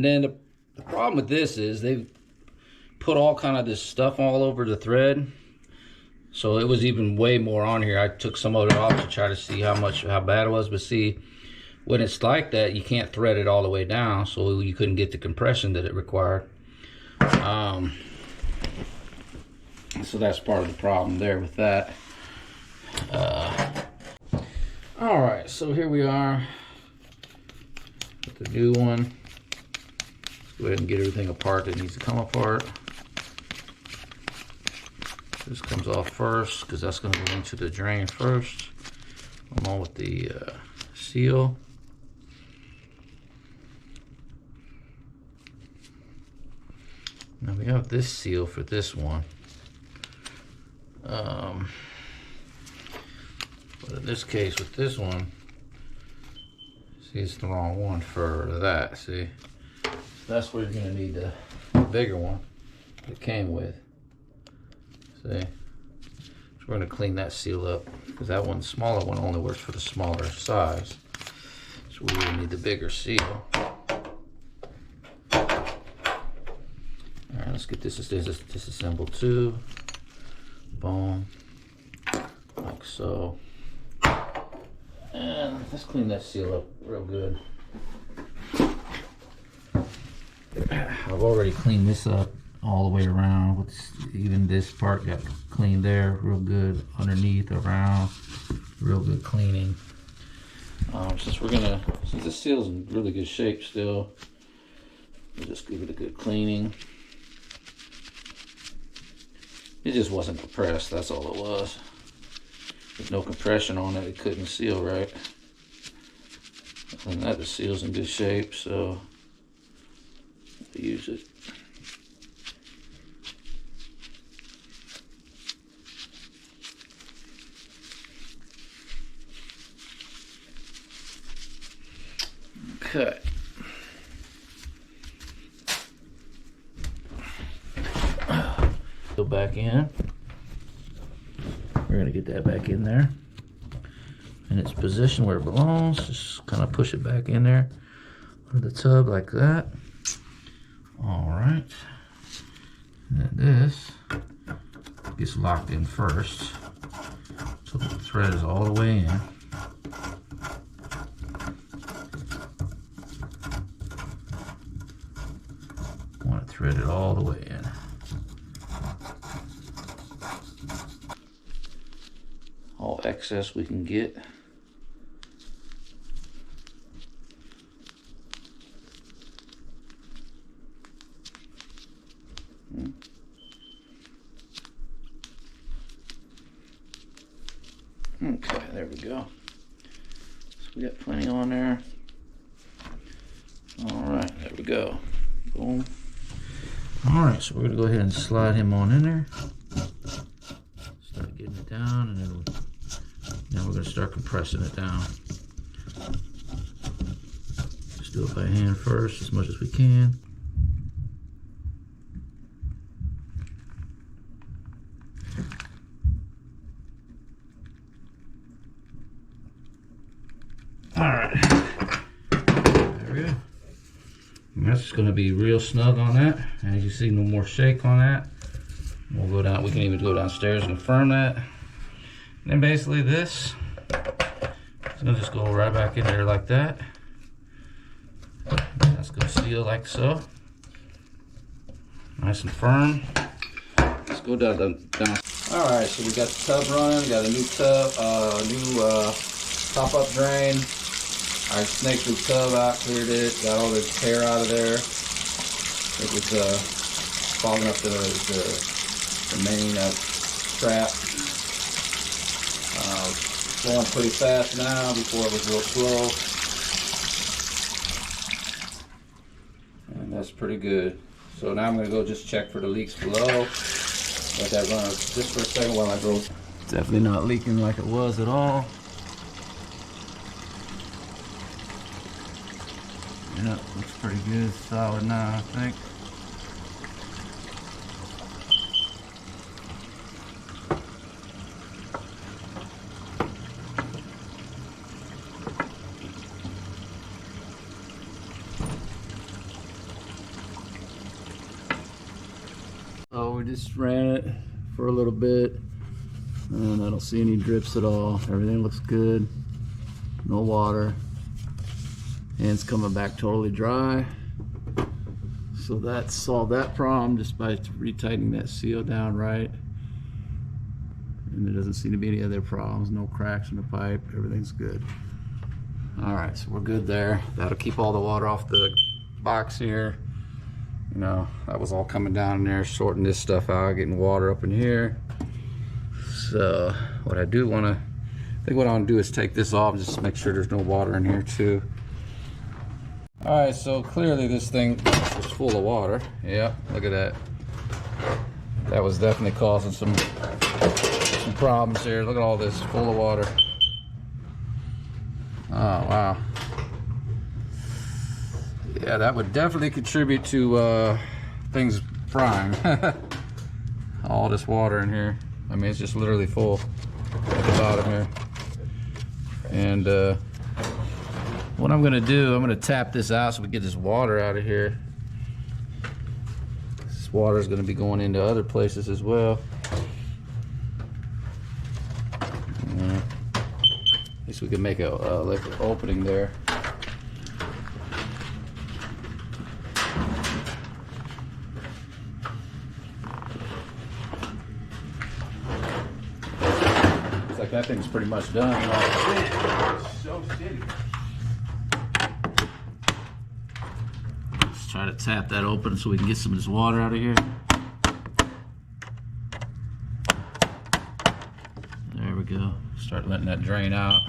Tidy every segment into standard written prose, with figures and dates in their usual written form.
And then the problem with this is they've put all kind of this stuff all over the thread. So it was even way more on here. I took some of it off to try to see how bad it was. But see, when it's like that, you can't thread it all the way down. So you couldn't get the compression that it required. So that's part of the problem there with that. All right, so here we are with the new one. Let's go ahead and get everything apart that needs to come apart. This comes off first because that's going to go into the drain first, along with the seal. Now we have this seal for this one. But in this case, with this one, see, it's the wrong one for that. See, so that's where you're going to need the bigger one that came with. See, so we're going to clean that seal up because that one, the smaller one, only works for the smaller size. So we really need the bigger seal. All right, let's get this disassembled too. Boom, like so. And let's clean that seal up real good. I've already cleaned this up all the way around. Even this part got cleaned there real good, underneath, around, real good cleaning. Since this seal's in really good shape still, we'll just give it a good cleaning. It just wasn't compressed, that's all it was. With no compression on it, it couldn't seal right. And that the seal's in good shape, so I'll use it. Okay. Go back in. We're going to get that back in there in its position where it belongs. Just kind of push it back in there under the tub like that. All right. And then this gets locked in first, so the thread is all the way in. I want to thread it all the way in. All excess we can get. Okay, there we go. So we got plenty on there. All right, there we go. Boom. All right, so we're gonna go ahead and slide him on in there. Start getting it down, and then now we're gonna start compressing it down. Just do it by hand first, as much as we can. All right, there we go. And that's going to be real snug on that. As you see, no more shake on that. We'll go down. We can even go downstairs and confirm that. And then basically this is going to just go right back in there like that. That's going to seal like so. Nice and firm. Let's go down. All right, so we got the tub running. We got a new tub, top-up drain. I snaked the tub out, cleared it, got all the hair out of there. It was fogging up the main trap. Going pretty fast now. Before it was real slow. And that's pretty good. So now I'm going to go just check for the leaks below. Let that run just for a second while I go. It's definitely not leaking like it was at all. Yeah, looks pretty good, solid now, I think. Oh, we just ran it for a little bit, and I don't see any drips at all. Everything looks good. No water. And it's coming back totally dry. So that solved that problem just by retightening that seal down right. And there doesn't seem to be any other problems. No cracks in the pipe. Everything's good. All right, so we're good there. That'll keep all the water off the box here. You know, that was all coming down in there, sorting this stuff out, getting water up in here. So what I do want to, I think what I want to do is take this off just to make sure there's no water in here too. All right, so clearly this thing is full of water. Yeah, look at that. That was definitely causing some problems here. Look at all this, full of water. Oh, wow. Yeah, that would definitely contribute to things frying. All this water in here. I mean, it's just literally full at the bottom here. And what I'm gonna do, I'm gonna tap this out so we get this water out of here. This water is gonna be going into other places as well. At least we can make a like an opening there. Looks like that thing's pretty much done. So steady. Let's try to tap that open so we can get some of this water out of here. There we go. Start letting that drain out.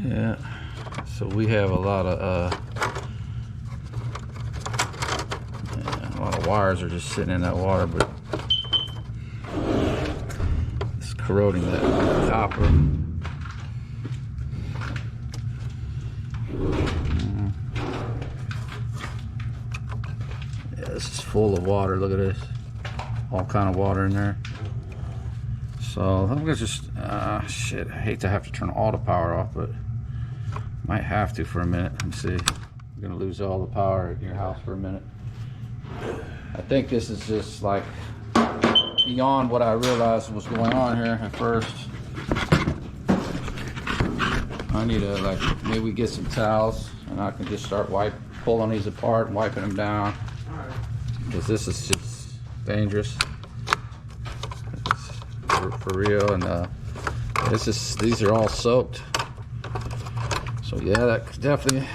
Yeah, so we have a lot of wires are just sitting in that water, but it's corroding that copper. Yeah, this is full of water. Look at this, all kind of water in there. So I'm gonna just shit. I hate to have to turn all the power off, but might have to for a minute. Let me see. I'm gonna lose all the power at your house for a minute. I think this is just like beyond what I realized was going on here at first. I need to like maybe get some towels and I can just start pulling these apart and wiping them down, because this is just dangerous for real. And these are all soaked. So yeah, that definitely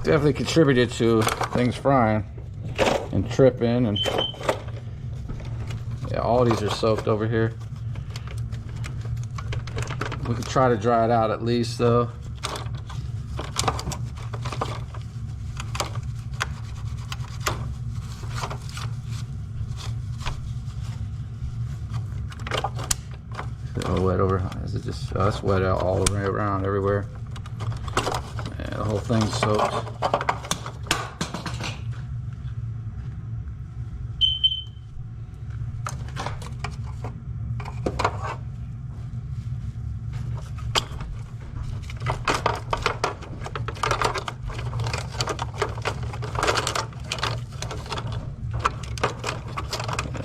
definitely contributed to things frying and tripping. And yeah, all these are soaked over here. We could try to dry it out at least though. Wet over, is it just, oh, it's wet out all the way around everywhere. Yeah, the whole thing's soaked.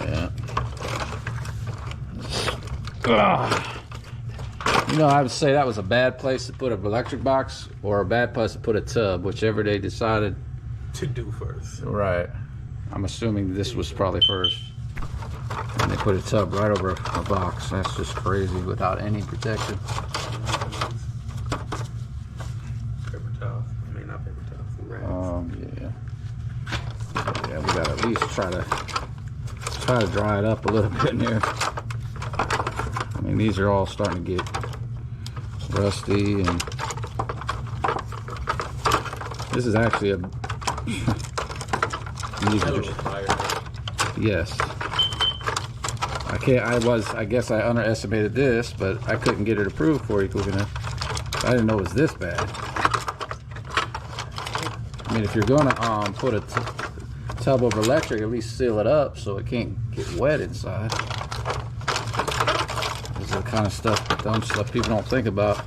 Yeah. You know, I would say that was a bad place to put an electric box or a bad place to put a tub, whichever they decided to do first. Right. I'm assuming this was probably first. And they put a tub right over a box. That's just crazy without any protection. Paper towels. I mean, not paper towels. Yeah. Yeah, we gotta at least try to dry it up a little bit in here. I mean, these are all starting to get rusty, and this is actually a yes. I guess I underestimated this, but I couldn't get it approved for you quick enough. I didn't know it was this bad. I mean, if you're gonna put a tub of electric, at least seal it up so it can't get wet inside. This is the kind of stuff, dumb stuff people don't think about.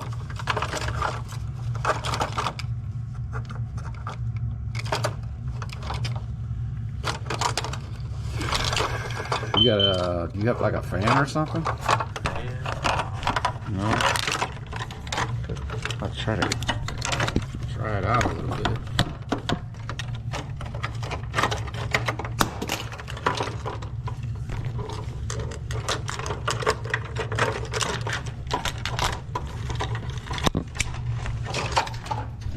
You got like a fan or something? No. I'll try it out a little bit.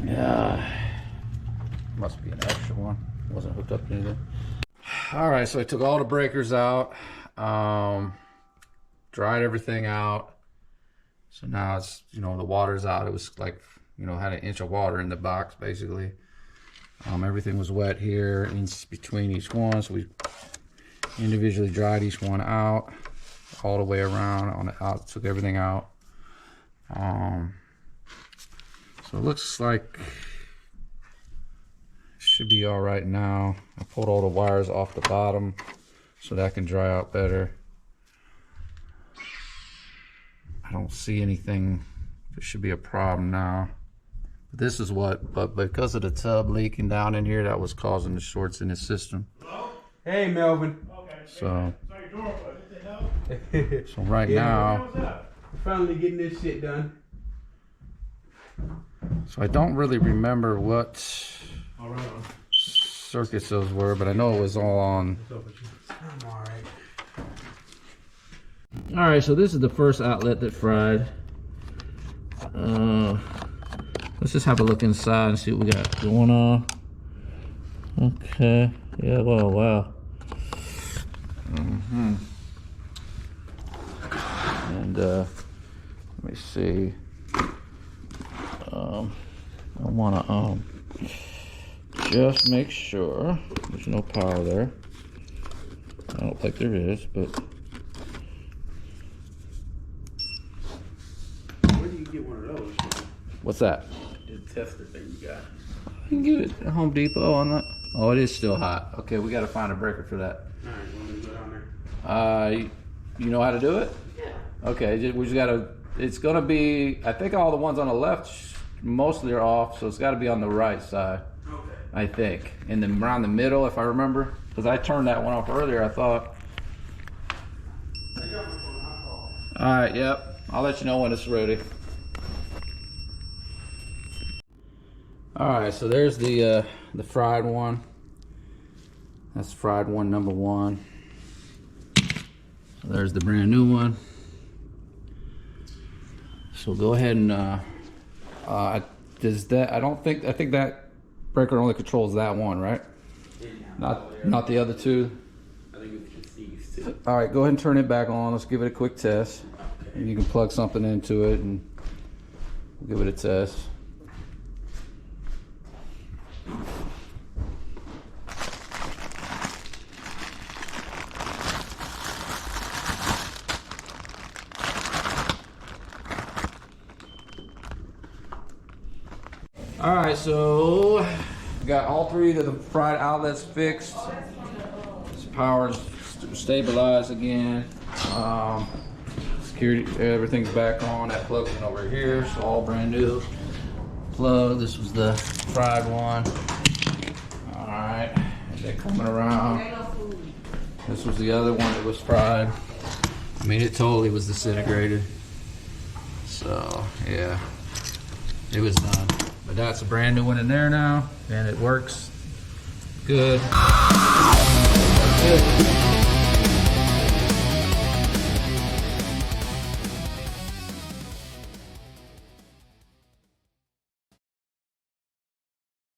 Yeah. Must be an extra one. Wasn't hooked up to anything. All right, so I took all the breakers out, dried everything out. So now it's, you know, the water's out. It was like, you know, had an inch of water in the box basically. Everything was wet here in between each one. So we individually dried each one out all the way around on the out, took everything out. So it looks like should be all right now. I pulled all the wires off the bottom so that can dry out better. I don't see anything that should be a problem now. This is what, but because of the tub leaking down in here, that was causing the shorts in the system. Hello? Hey, Melvin. Okay. So, What the hell? so right now, What's up? Finally getting this shit done. so I don't really remember what All right. circuits those were, but I know it was all on. I'm alright. All right, so this is the first outlet that fried. Let's just have a look inside and see what we got going on. Okay, yeah, well, wow. And let me see. I wanna just make sure there's no power there. I don't think there is, but Where do you get one of those? what's that? The tester thing you got. You can get it at Home Depot on that. Oh, it is still hot. Okay, we gotta find a breaker for that. Alright, you want me to go down there? You know how to do it? Yeah. Okay, we just gotta, it's gonna be, I think all the ones on the left mostly are off, so it's gotta be on the right side, Okay. I think. And then around the middle, if I remember, because I turned that one off earlier, I thought. I got my phone. I'll call. All right, yep. I'll let you know when it's ready. All right, so there's the fried one. That's fried one, number one. So there's the brand new one. So go ahead and does that? I think that breaker only controls that one, right? Yeah. Not the other two. I think it's just these two. All right, go ahead and turn it back on. Let's give it a quick test. Okay. And you can plug something into it and we'll give it a test. All right, so got all three of the fried outlets fixed. This power's stabilized again. Security, everything's back on. That plug's in over here, so all brand new plug. This was the fried one. All right, and they're coming around. This was the other one that was fried. I mean, it totally was disintegrated. So yeah, it was done. But that's a brand new one in there now, and it works good. Good.